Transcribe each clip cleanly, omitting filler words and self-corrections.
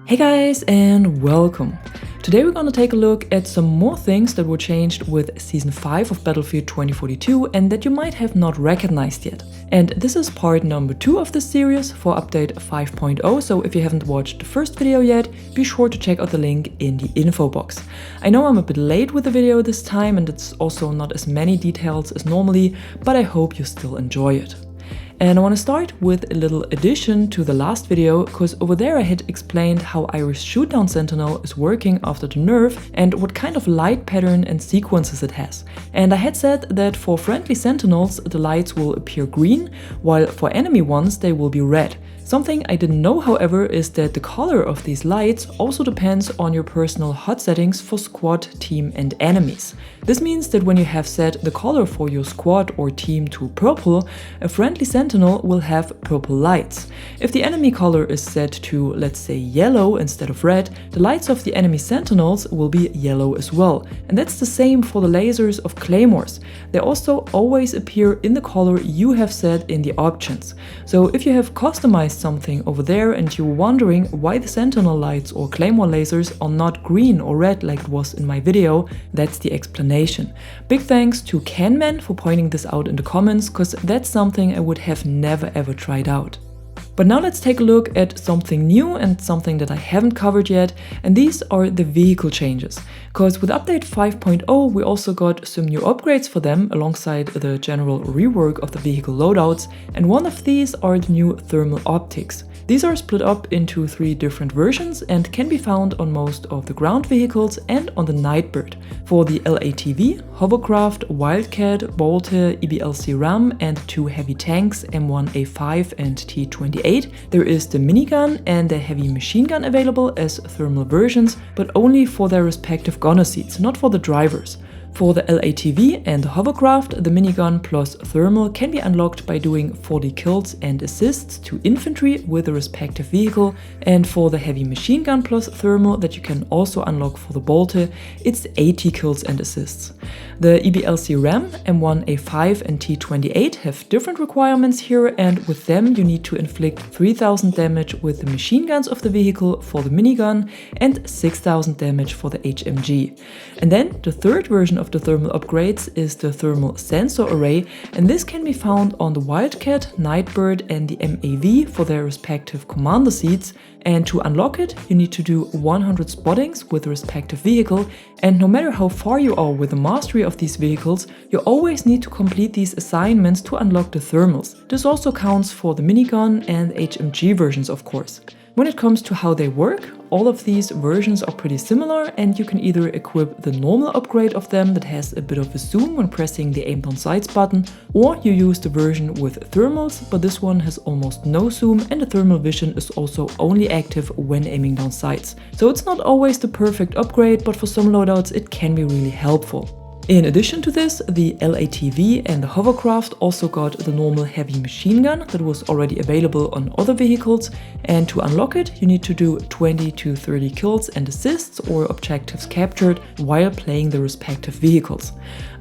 Hey guys, and welcome! Today we're gonna take a look at some more things that were changed with Season 5 of Battlefield 2042 and that you might have not recognized yet. And this is part number 2 of this series for update 5.0, so if you haven't watched the first video yet, be sure to check out the link in the info box. I know I'm a bit late with the video this time and it's also not as many details as normally, but I hope you still enjoy it. And I want to start with a little addition to the last video, because over there I had explained how Iris Shootdown Sentinel is working after the nerf and what kind of light pattern and sequences it has. And I had said that for friendly sentinels the lights will appear green, while for enemy ones they will be red. Something I didn't know, however, is that the color of these lights also depends on your personal HUD settings for squad, team and enemies. This means that when you have set the color for your squad or team to purple, a friendly sentinel will have purple lights. If the enemy color is set to, let's say, yellow instead of red, the lights of the enemy sentinels will be yellow as well. And that's the same for the lasers of claymores. They also always appear in the color you have set in the options. So if you have customized something over there and you're wondering why the sentinel lights or claymore lasers are not green or red like it was in my video, that's the explanation. Big thanks to Canman for pointing this out in the comments, because that's something I would have never ever tried out. But now let's take a look at something new and something that I haven't covered yet, and these are the vehicle changes. Because with update 5.0 we also got some new upgrades for them alongside the general rework of the vehicle loadouts, and one of these are the new thermal optics. These are split up into 3 different versions and can be found on most of the ground vehicles and on the Nightbird. For the LATV, Hovercraft, Wildcat, Bolter, EBLC Ram and 2 heavy tanks M1A5 and T28, there is the minigun and the heavy machine gun available as thermal versions, but only for their respective gunner seats, not for the drivers. For the LATV and the Hovercraft, the minigun plus thermal can be unlocked by doing 40 kills and assists to infantry with the respective vehicle, and for the heavy machine gun plus thermal that you can also unlock for the Bolter, it's 80 kills and assists. The EBLC Ram, M1A5 and T28 have different requirements here, and with them you need to inflict 3000 damage with the machine guns of the vehicle for the minigun and 6000 damage for the HMG. And then the third version of the thermal upgrades is the thermal sensor array, and this can be found on the Wildcat, Nightbird and the MAV for their respective commander seats, and to unlock it you need to do 100 spottings with the respective vehicle, and no matter how far you are with the mastery of these vehicles, you always need to complete these assignments to unlock the thermals. This also counts for the minigun and HMG versions, of course. When it comes to how they work, all of these versions are pretty similar, and you can either equip the normal upgrade of them that has a bit of a zoom when pressing the aim down sights button, or you use the version with thermals, but this one has almost no zoom and the thermal vision is also only active when aiming down sights. So it's not always the perfect upgrade, but for some loadouts it can be really helpful. In addition to this, the LATV and the Hovercraft also got the normal heavy machine gun that was already available on other vehicles, and to unlock it you need to do 20 to 30 kills and assists or objectives captured while playing the respective vehicles.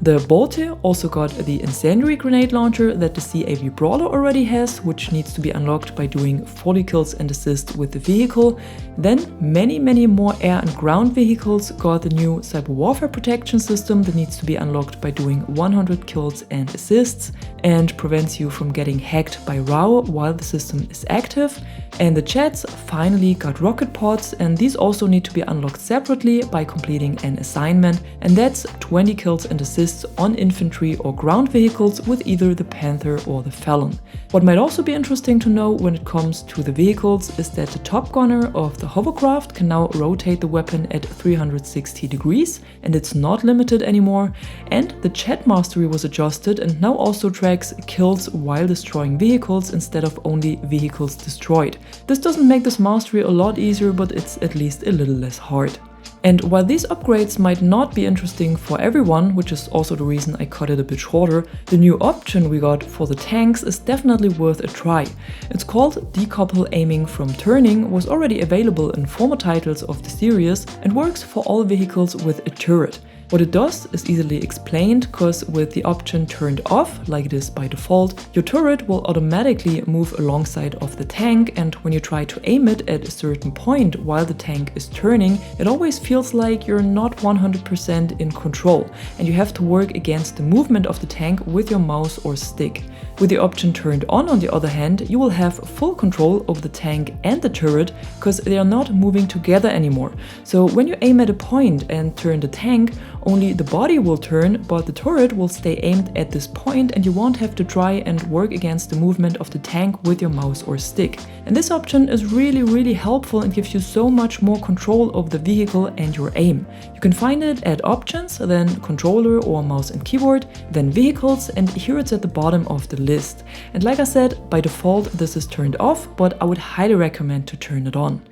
The Bolter also got the incendiary grenade launcher that the CAV Brawler already has, which needs to be unlocked by doing 40 kills and assists with the vehicle. Then many more air and ground vehicles got the new cyber warfare protection system that needs to be unlocked by doing 100 kills and assists and prevents you from getting hacked by RAW while the system is active. And the Jets finally got rocket pods, and these also need to be unlocked separately by completing an assignment, and that's 20 kills and assists on infantry or ground vehicles with either the Panther or the Felon. What might also be interesting to know when it comes to the vehicles is that the top gunner of the Hovercraft can now rotate the weapon at 360 degrees, and it's not limited anymore, and the Jet mastery was adjusted and now also tracks kills while destroying vehicles instead of only vehicles destroyed. This doesn't make this mastery a lot easier, but it's at least a little less hard. And while these upgrades might not be interesting for everyone, which is also the reason I cut it a bit shorter, the new option we got for the tanks is definitely worth a try. It's called Decouple Aiming from Turning, was already available in former titles of the series and works for all vehicles with a turret. What it does is easily explained, because with the option turned off, like it is by default, your turret will automatically move alongside of the tank, and when you try to aim it at a certain point while the tank is turning, it always feels like you're not 100% in control, and you have to work against the movement of the tank with your mouse or stick. With the option turned on the other hand, you will have full control over the tank and the turret, because they are not moving together anymore. So when you aim at a point and turn the tank, only the body will turn, but the turret will stay aimed at this point, and you won't have to try and work against the movement of the tank with your mouse or stick. And this option is really helpful and gives you so much more control over the vehicle and your aim. You can find it at Options, then Controller or Mouse and Keyboard, then Vehicles, and here it's at the bottom of the list. And like I said, by default this is turned off, but I would highly recommend to turn it on.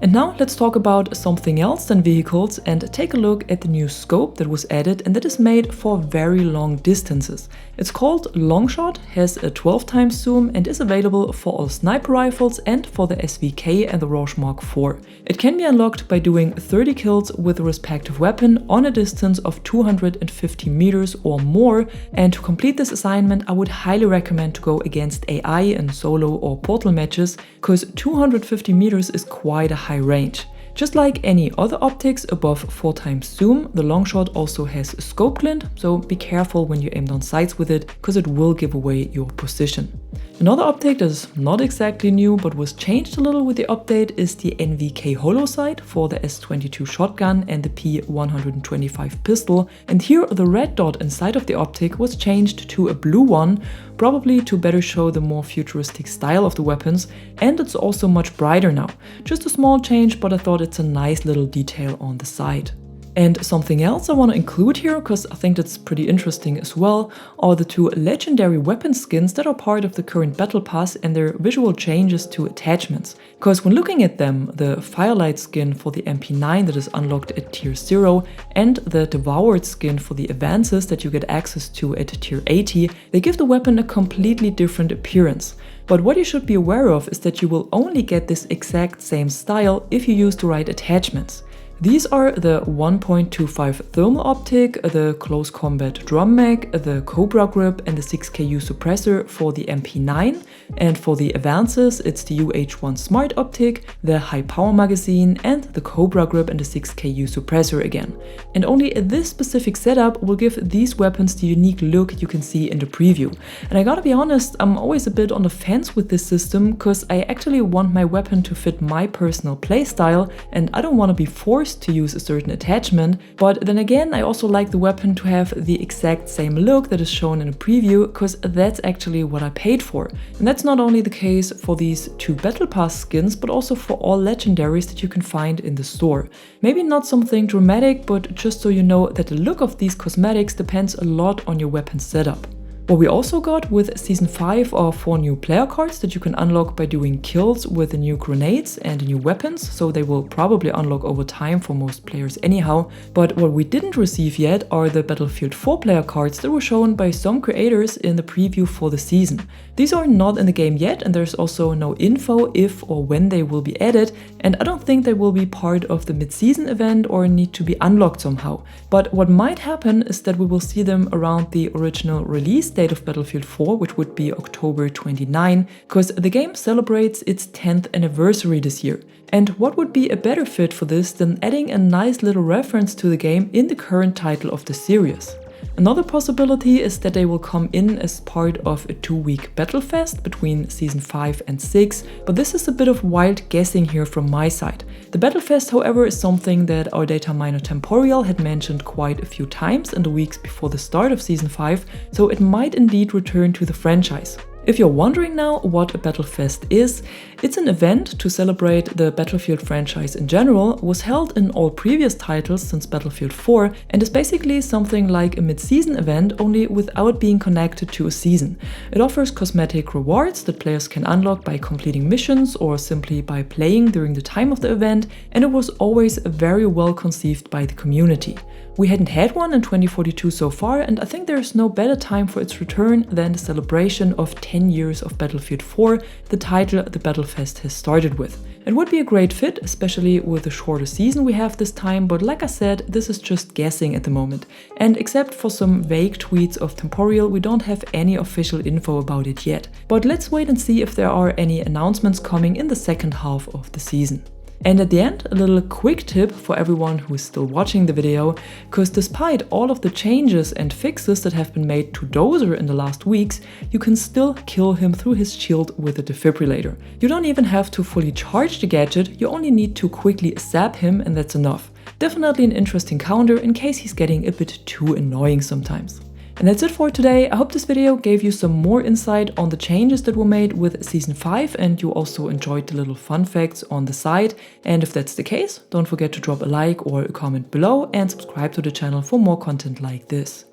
And now let's talk about something else than vehicles and take a look at the new scope that was added, and that is made for very long distances. It's called Longshot, has a 12x zoom, and is available for all sniper rifles and for the SVK and the Roche Mark IV. It can be unlocked by doing 30 kills with the respective weapon on a distance of 250 meters or more, and to complete this assignment I would highly recommend to go against AI in solo or portal matches, because 250 meters is quite a high range. Just like any other optics above 4x zoom, the Longshot also has a scope glint, so be careful when you aim down sights with it, because it will give away your position. Another optic that is not exactly new but was changed a little with the update is the NVK Holo Sight for the S22 shotgun and the P125 pistol, and here the red dot inside of the optic was changed to a blue one, probably to better show the more futuristic style of the weapons, and it's also much brighter now. Just a small change, but I thought it's a nice little detail on the side. And something else I want to include here, because I think that's pretty interesting as well, are the two legendary weapon skins that are part of the current Battle Pass and their visual changes to attachments. Because when looking at them, the Firelight skin for the MP9 that is unlocked at tier 0 and the Devoured skin for the Avancys that you get access to at tier 80, they give the weapon a completely different appearance. But what you should be aware of is that you will only get this exact same style if you use the right attachments. These are the 1.25 thermal optic, the close combat drum mag, the Cobra grip and the 6KU suppressor for the MP9, and for the Avancys it's the UH1 smart optic, the high power magazine and the Cobra grip and the 6KU suppressor again. And only this specific setup will give these weapons the unique look you can see in the preview. And I gotta be honest, I'm always a bit on the fence with this system, because I actually want my weapon to fit my personal playstyle and I don't want to be forced to use a certain attachment, but then again I also like the weapon to have the exact same look that is shown in a preview, because that's actually what I paid for. And that's not only the case for these two Battle Pass skins, but also for all legendaries that you can find in the store. Maybe not something dramatic, but just so you know that the look of these cosmetics depends a lot on your weapon setup. What we also got with Season 5 are 4 new player cards that you can unlock by doing kills with the new grenades and new weapons, so they will probably unlock over time for most players anyhow. But what we didn't receive yet are the Battlefield 4 player cards that were shown by some creators in the preview for the season. These are not in the game yet, and there's also no info if or when they will be added, and I don't think they will be part of the mid-season event or need to be unlocked somehow. But what might happen is that we will see them around the original release date of Battlefield 4, which would be October 29, because the game celebrates its 10th anniversary this year. And what would be a better fit for this than adding a nice little reference to the game in the current title of the series? Another possibility is that they will come in as part of a 2-week Battlefest between Season 5 and 6, but this is a bit of wild guessing here from my side. The Battlefest, however, is something that our data miner Temporeal had mentioned quite a few times in the weeks before the start of Season 5, so it might indeed return to the franchise. If you're wondering now what a Battlefest is, it's an event to celebrate the Battlefield franchise in general, was held in all previous titles since Battlefield 4, and is basically something like a mid-season event, only without being connected to a season. It offers cosmetic rewards that players can unlock by completing missions or simply by playing during the time of the event, and it was always very well conceived by the community. We hadn't had one in 2042 so far, and I think there is no better time for its return than the celebration of 10 10 years of Battlefield 4, the title the Battlefest has started with. It would be a great fit, especially with the shorter season we have this time, but like I said, this is just guessing at the moment. And except for some vague tweets of Temporal, we don't have any official info about it yet. But let's wait and see if there are any announcements coming in the second half of the season. And at the end, a little quick tip for everyone who is still watching the video, because despite all of the changes and fixes that have been made to Dozer in the last weeks, you can still kill him through his shield with a defibrillator. You don't even have to fully charge the gadget, you only need to quickly zap him and that's enough. Definitely an interesting counter in case he's getting a bit too annoying sometimes. And that's it for today. I hope this video gave you some more insight on the changes that were made with Season 5 and you also enjoyed the little fun facts on the side. And if that's the case, don't forget to drop a like or a comment below and subscribe to the channel for more content like this.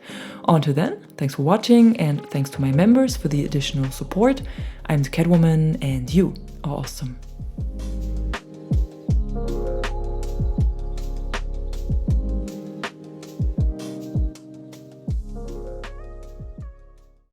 Until then, thanks for watching and thanks to my members for the additional support. I'm the Catwoman and you are awesome.